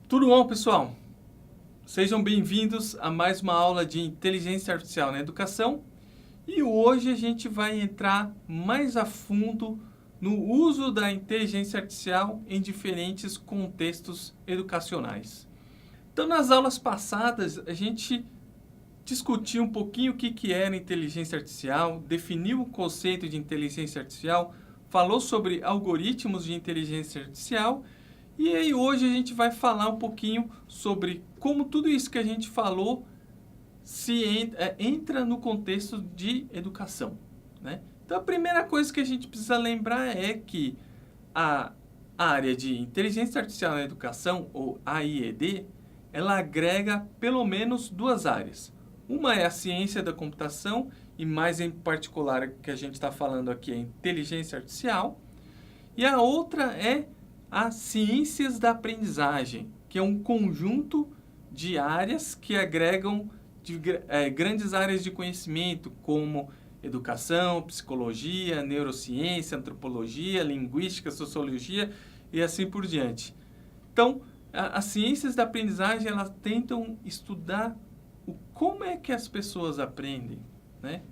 Tudo bom, pessoal? Sejam bem-vindos a mais uma aula de Inteligência Artificial na Educação. E hoje a gente vai entrar mais a fundo no uso da inteligência artificial em diferentes contextos educacionais. Então, nas aulas passadas, a gente discutiu um pouquinho o que era inteligência artificial, definiu o conceito de inteligência artificial, falou sobre algoritmos de inteligência artificial. E aí hoje a gente vai falar um pouquinho sobre como tudo isso que a gente falou entra no contexto de educação, né? Então a primeira coisa que a gente precisa lembrar é que a área de inteligência artificial na educação, ou AIED, ela agrega pelo menos duas áreas. Uma é a ciência da computação, e mais em particular que a gente está falando aqui é inteligência artificial, e a outra é as ciências da aprendizagem, que é um conjunto de áreas que agregam grandes áreas de conhecimento, como educação, psicologia, neurociência, antropologia, linguística, sociologia e assim por diante. Então, as ciências da aprendizagem, elas tentam estudar como é que as pessoas aprendem, né?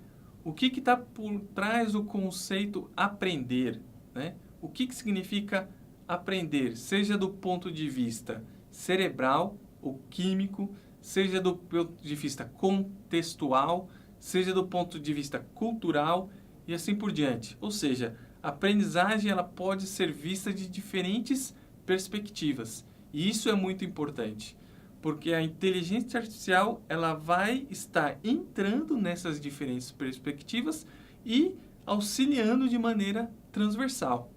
O que está por trás do conceito aprender, né? O que significa aprender, seja do ponto de vista cerebral ou químico, seja do ponto de vista contextual, seja do ponto de vista cultural e assim por diante. Ou seja, a aprendizagem ela pode ser vista de diferentes perspectivas. E isso é muito importante, porque a inteligência artificial ela vai estar entrando nessas diferentes perspectivas e auxiliando de maneira transversal.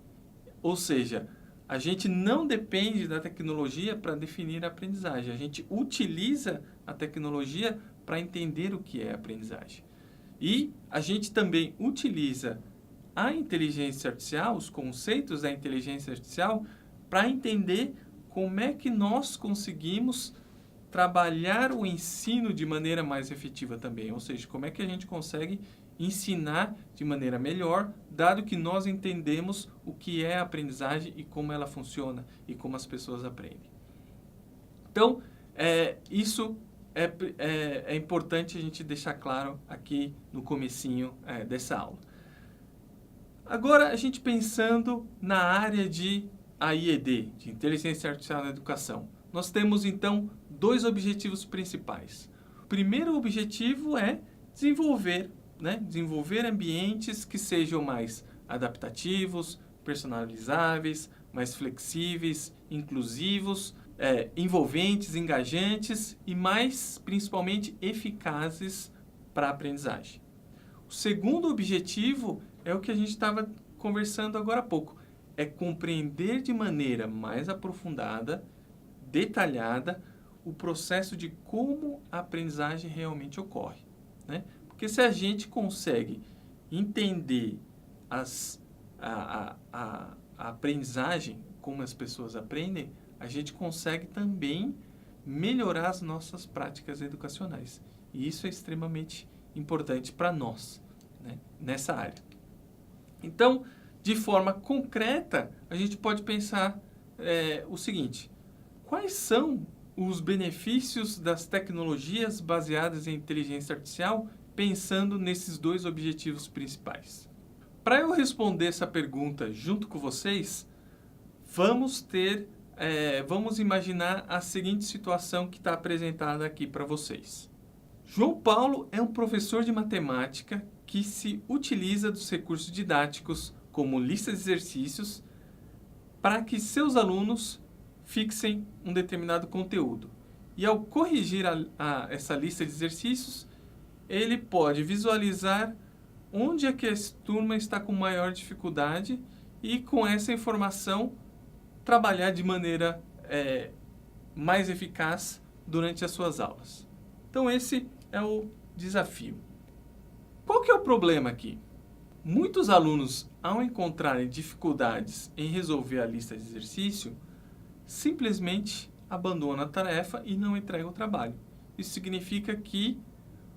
Ou seja, a gente não depende da tecnologia para definir a aprendizagem. A gente utiliza a tecnologia para entender o que é aprendizagem. E a gente também utiliza a inteligência artificial, os conceitos da inteligência artificial, para entender como é que nós conseguimos trabalhar o ensino de maneira mais efetiva também. Ou seja, como é que a gente consegue ensinar de maneira melhor, dado que nós entendemos o que é a aprendizagem e como ela funciona e como as pessoas aprendem. Então, isso é importante a gente deixar claro aqui no comecinho dessa aula. Agora, a gente pensando na área de AIED, de Inteligência Artificial na Educação. Nós temos, então, dois objetivos principais. O primeiro objetivo é desenvolver ambientes que sejam mais adaptativos, personalizáveis, mais flexíveis, inclusivos, envolventes, engajantes e mais, principalmente, eficazes para a aprendizagem. O segundo objetivo é o que a gente estava conversando agora há pouco, é compreender de maneira mais aprofundada, detalhada, o processo de como a aprendizagem realmente ocorre, né? Porque se a gente consegue entender a aprendizagem, como as pessoas aprendem, a gente consegue também melhorar as nossas práticas educacionais. E isso é extremamente importante para nós, né, nessa área. Então, de forma concreta, a gente pode pensar o seguinte: quais são os benefícios das tecnologias baseadas em inteligência artificial, pensando nesses dois objetivos principais? Para eu responder essa pergunta junto com vocês, vamos imaginar a seguinte situação que está apresentada aqui para vocês. João Paulo é um professor de matemática que se utiliza dos recursos didáticos como lista de exercícios para que seus alunos fixem um determinado conteúdo. E ao corrigir essa lista de exercícios, ele pode visualizar onde é que a turma está com maior dificuldade e, com essa informação, trabalhar de maneira mais eficaz durante as suas aulas. Então, esse é o desafio. Qual que é o problema aqui? Muitos alunos, ao encontrarem dificuldades em resolver a lista de exercício, simplesmente abandonam a tarefa e não entregam o trabalho. Isso significa que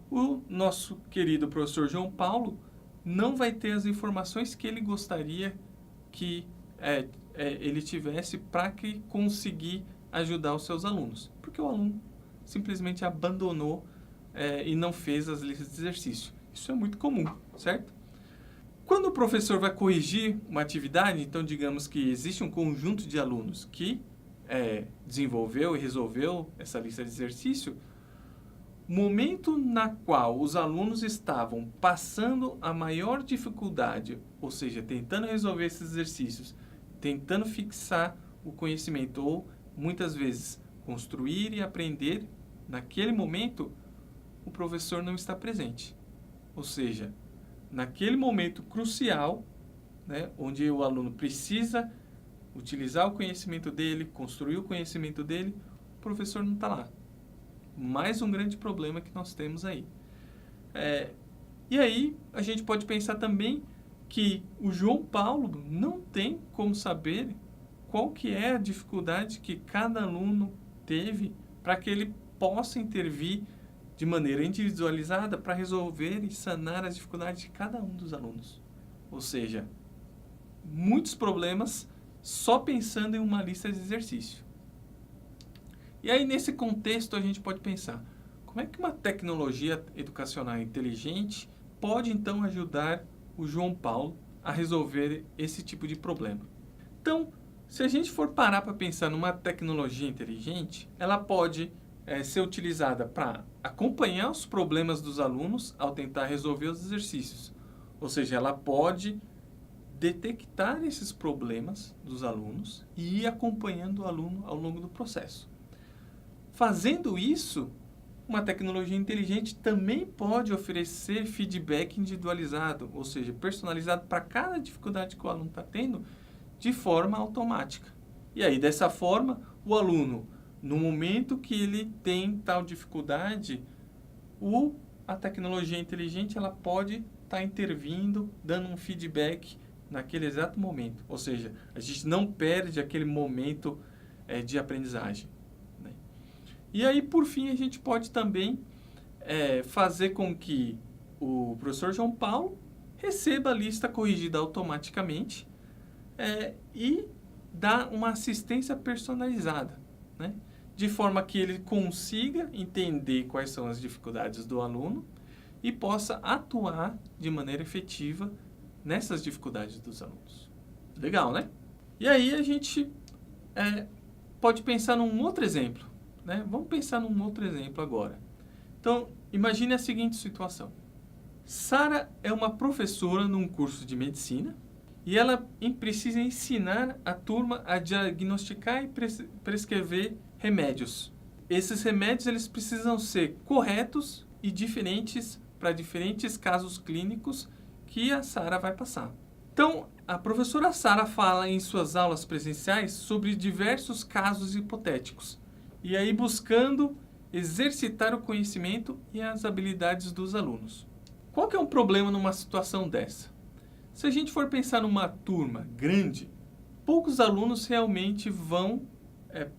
o nosso querido professor João Paulo não vai ter as informações que ele gostaria que ele tivesse para que conseguir ajudar os seus alunos, porque o aluno simplesmente abandonou e não fez as listas de exercício. Isso é muito comum, certo? Quando o professor vai corrigir uma atividade, então digamos que existe um conjunto de alunos que desenvolveu e resolveu essa lista de exercício, momento na qual os alunos estavam passando a maior dificuldade, ou seja, tentando resolver esses exercícios, tentando fixar o conhecimento ou muitas vezes construir e aprender, naquele momento o professor não está presente. Ou seja, naquele momento crucial, né, onde o aluno precisa utilizar o conhecimento dele, construir o conhecimento dele, o professor não está lá. Mais um grande problema que nós temos aí. E aí a gente pode pensar também que o João Paulo não tem como saber qual que é a dificuldade que cada aluno teve para que ele possa intervir de maneira individualizada para resolver e sanar as dificuldades de cada um dos alunos. Ou seja, muitos problemas só pensando em uma lista de exercício. E aí, nesse contexto, a gente pode pensar, como é que uma tecnologia educacional inteligente pode, então, ajudar o João Paulo a resolver esse tipo de problema? Então, se a gente for parar para pensar numa tecnologia inteligente, ela pode ser utilizada para acompanhar os problemas dos alunos ao tentar resolver os exercícios. Ou seja, ela pode detectar esses problemas dos alunos e ir acompanhando o aluno ao longo do processo. Fazendo isso, uma tecnologia inteligente também pode oferecer feedback individualizado, ou seja, personalizado para cada dificuldade que o aluno está tendo, de forma automática. E aí, dessa forma, o aluno, no momento que ele tem tal dificuldade, a tecnologia inteligente ela pode estar intervindo, dando um feedback naquele exato momento. Ou seja, a gente não perde aquele momento de aprendizagem. Né? E aí, por fim, a gente pode também fazer com que o professor João Paulo receba a lista corrigida automaticamente e dá uma assistência personalizada, né? De forma que ele consiga entender quais são as dificuldades do aluno e possa atuar de maneira efetiva nessas dificuldades dos alunos. Legal, né? E aí a gente pode pensar num outro exemplo, né? Vamos pensar num outro exemplo agora. Então, imagine a seguinte situação. Sara é uma professora num curso de medicina e ela precisa ensinar a turma a diagnosticar e prescrever remédios. Esses remédios eles precisam ser corretos e diferentes para diferentes casos clínicos que a Sara vai passar. Então, a professora Sara fala em suas aulas presenciais sobre diversos casos hipotéticos, e aí buscando exercitar o conhecimento e as habilidades dos alunos. Qual que é um problema numa situação dessa? Se a gente for pensar numa turma grande, poucos alunos realmente vão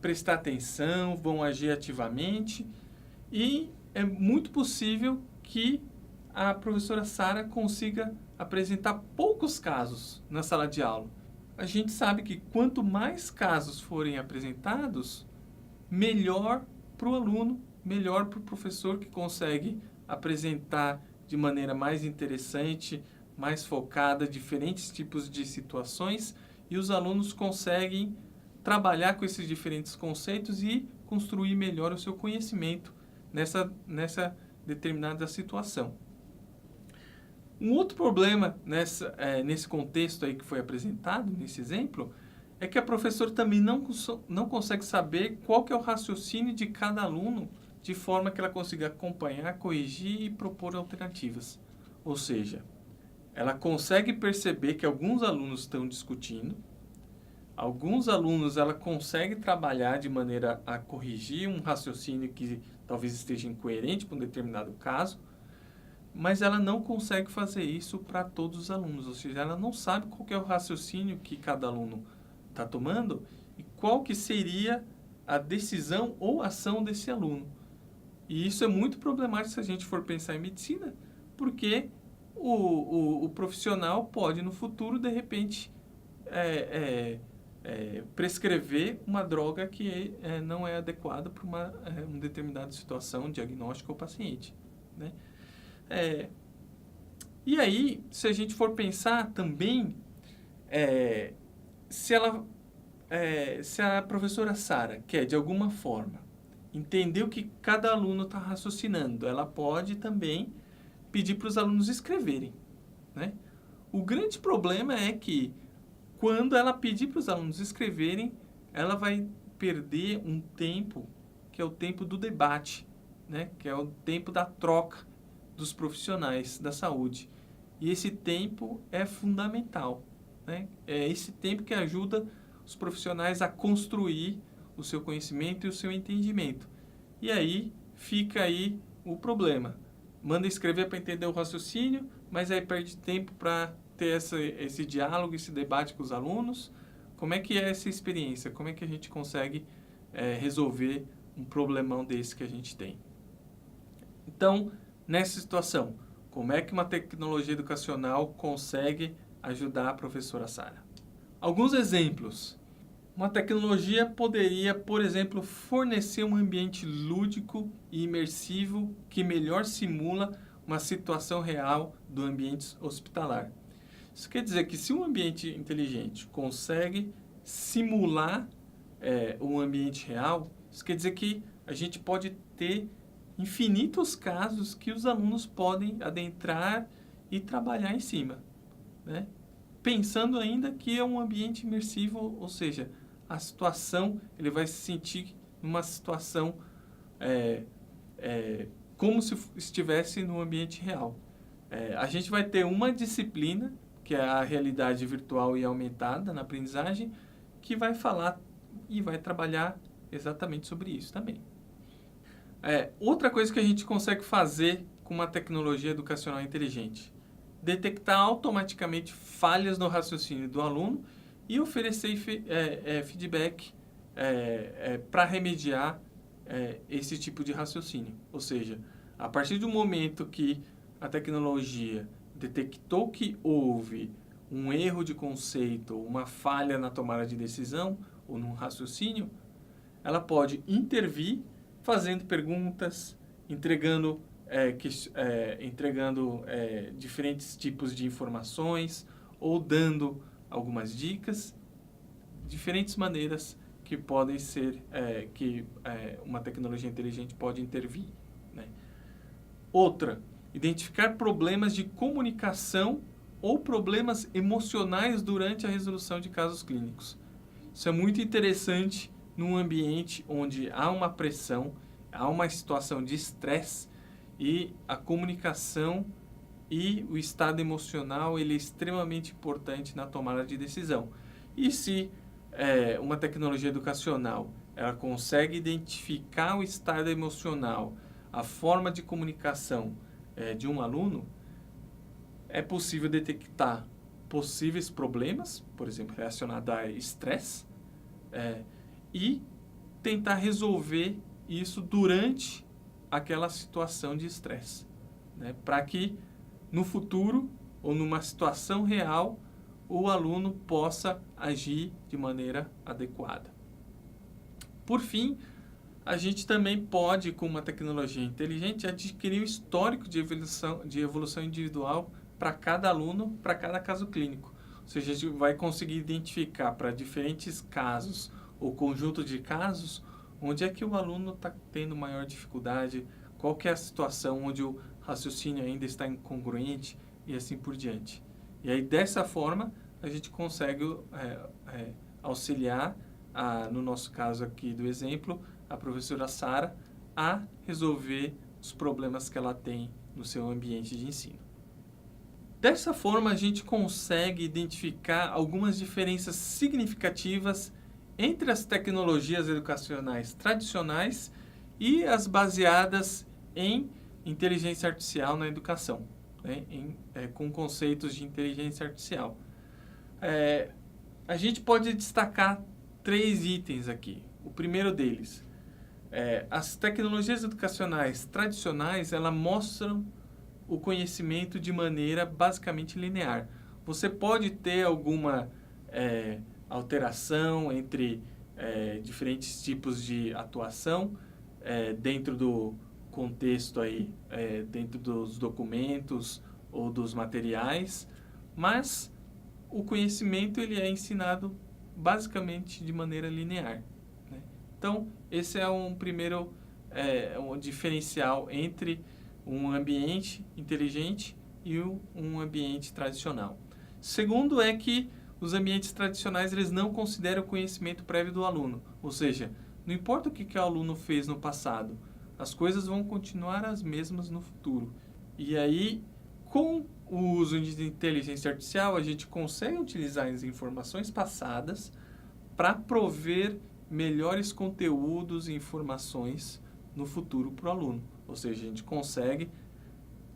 prestar atenção, vão agir ativamente, e é muito possível que a professora Sara consiga apresentar poucos casos na sala de aula. A gente sabe que quanto mais casos forem apresentados, melhor para o aluno, melhor para o professor que consegue apresentar de maneira mais interessante, mais focada, diferentes tipos de situações, e os alunos conseguem trabalhar com esses diferentes conceitos e construir melhor o seu conhecimento nessa determinada situação. Um outro problema nesse contexto aí que foi apresentado, nesse exemplo, é que a professora também não consegue saber qual que é o raciocínio de cada aluno, de forma que ela consiga acompanhar, corrigir e propor alternativas. Ou seja, ela consegue perceber que alguns alunos estão discutindo, alguns alunos ela consegue trabalhar de maneira a corrigir um raciocínio que talvez esteja incoerente para um determinado caso, mas ela não consegue fazer isso para todos os alunos, ou seja, ela não sabe qual que é o raciocínio que cada aluno está tomando e qual que seria a decisão ou ação desse aluno. E isso é muito problemático se a gente for pensar em medicina, porque o profissional pode, no futuro, de repente, prescrever uma droga que não é adequada para uma determinada situação diagnóstica ou paciente, né? E aí, se a gente for pensar também, se a professora Sara quer, de alguma forma, entender o que cada aluno está raciocinando, ela pode também pedir para os alunos escreverem, né? O grande problema é que, quando ela pedir para os alunos escreverem, ela vai perder um tempo, que é o tempo do debate, né? Que é o tempo da troca dos profissionais da saúde. E esse tempo é fundamental, né? É esse tempo que ajuda os profissionais a construir o seu conhecimento e o seu entendimento. E aí fica aí o problema. Manda escrever para entender o raciocínio, mas aí perde tempo para ter esse diálogo, esse debate com os alunos. Como é que é essa experiência? Como é que a gente consegue resolver um problemão desse que a gente tem? Então, nessa situação, como é que uma tecnologia educacional consegue ajudar a professora Sara? Alguns exemplos. Uma tecnologia poderia, por exemplo, fornecer um ambiente lúdico e imersivo que melhor simula uma situação real do ambiente hospitalar. Isso quer dizer que, se um ambiente inteligente consegue simular um ambiente real, isso quer dizer que a gente pode ter infinitos casos que os alunos podem adentrar e trabalhar em cima, né? Pensando ainda que é um ambiente imersivo, ou seja, a situação, ele vai se sentir numa situação como se estivesse no ambiente real. A gente vai ter uma disciplina, que é a realidade virtual e aumentada na aprendizagem, que vai falar e vai trabalhar exatamente sobre isso também. Outra coisa que a gente consegue fazer com uma tecnologia educacional inteligente: detectar automaticamente falhas no raciocínio do aluno e oferecer feedback para remediar esse tipo de raciocínio. Ou seja, a partir do momento que a tecnologia detectou que houve um erro de conceito, uma falha na tomada de decisão ou no raciocínio, ela pode intervir fazendo perguntas, entregando diferentes tipos de informações ou dando algumas dicas, diferentes maneiras que podem ser uma tecnologia inteligente pode intervir, né? Outra, identificar problemas de comunicação ou problemas emocionais durante a resolução de casos clínicos. Isso é muito interessante num ambiente onde há uma pressão, há uma situação de estresse, e a comunicação e o estado emocional, ele é extremamente importante na tomada de decisão. E se uma tecnologia educacional ela consegue identificar o estado emocional, a forma de comunicação de um aluno, é possível detectar possíveis problemas, por exemplo, relacionados a estresse, e tentar resolver isso durante aquela situação de estresse, né? Para que no futuro ou numa situação real o aluno possa agir de maneira adequada. Por fim, a gente também pode, com uma tecnologia inteligente, adquirir um histórico de evolução individual para cada aluno, para cada caso clínico. Ou seja, a gente vai conseguir identificar para diferentes casos ou conjunto de casos onde é que o aluno está tendo maior dificuldade, qual que é a situação onde o raciocínio ainda está incongruente e assim por diante. E aí, dessa forma, a gente consegue auxiliar, no nosso caso aqui do exemplo, a professora Sara a resolver os problemas que ela tem no seu ambiente de ensino. Dessa forma, a gente consegue identificar algumas diferenças significativas entre as tecnologias educacionais tradicionais e as baseadas em inteligência artificial na educação, né? Com conceitos de inteligência artificial. A gente pode destacar 3 itens aqui. O primeiro deles, as tecnologias educacionais tradicionais, elas mostram o conhecimento de maneira basicamente linear. Você pode ter alteração entre diferentes tipos de atuação dentro do contexto aí, dentro dos documentos ou dos materiais, mas o conhecimento ele é ensinado basicamente de maneira linear, né? Então, esse é um primeiro um diferencial entre um ambiente inteligente e um ambiente tradicional. Segundo é que os ambientes tradicionais eles não consideram o conhecimento prévio do aluno, ou seja, não importa o que o aluno fez no passado, as coisas vão continuar as mesmas no futuro. E aí, com o uso de inteligência artificial, a gente consegue utilizar as informações passadas para prover melhores conteúdos e informações no futuro para o aluno. Ou seja, a gente consegue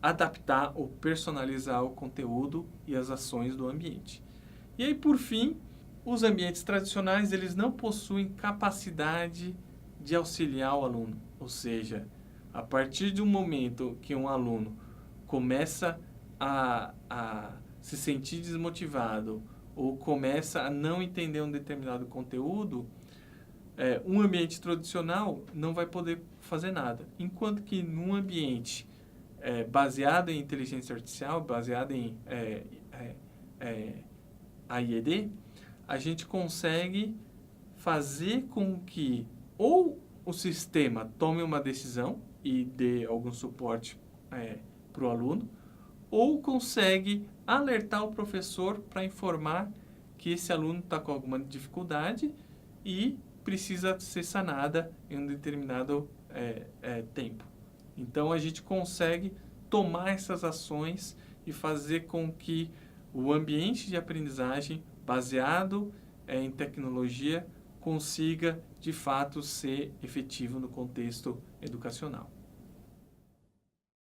adaptar ou personalizar o conteúdo e as ações do ambiente. E aí, por fim, os ambientes tradicionais eles não possuem capacidade de auxiliar o aluno. Ou seja, a partir de um momento que um aluno começa a se sentir desmotivado ou começa a não entender um determinado conteúdo, um ambiente tradicional não vai poder fazer nada. Enquanto que num ambiente baseado em inteligência artificial, baseado em AIED, a gente consegue fazer com que ou o sistema tome uma decisão e dê algum suporte para o aluno, ou consegue alertar o professor para informar que esse aluno está com alguma dificuldade e precisa ser sanada em um determinado tempo. Então, a gente consegue tomar essas ações e fazer com que o ambiente de aprendizagem baseado em tecnologia consiga, de fato, ser efetivo no contexto educacional.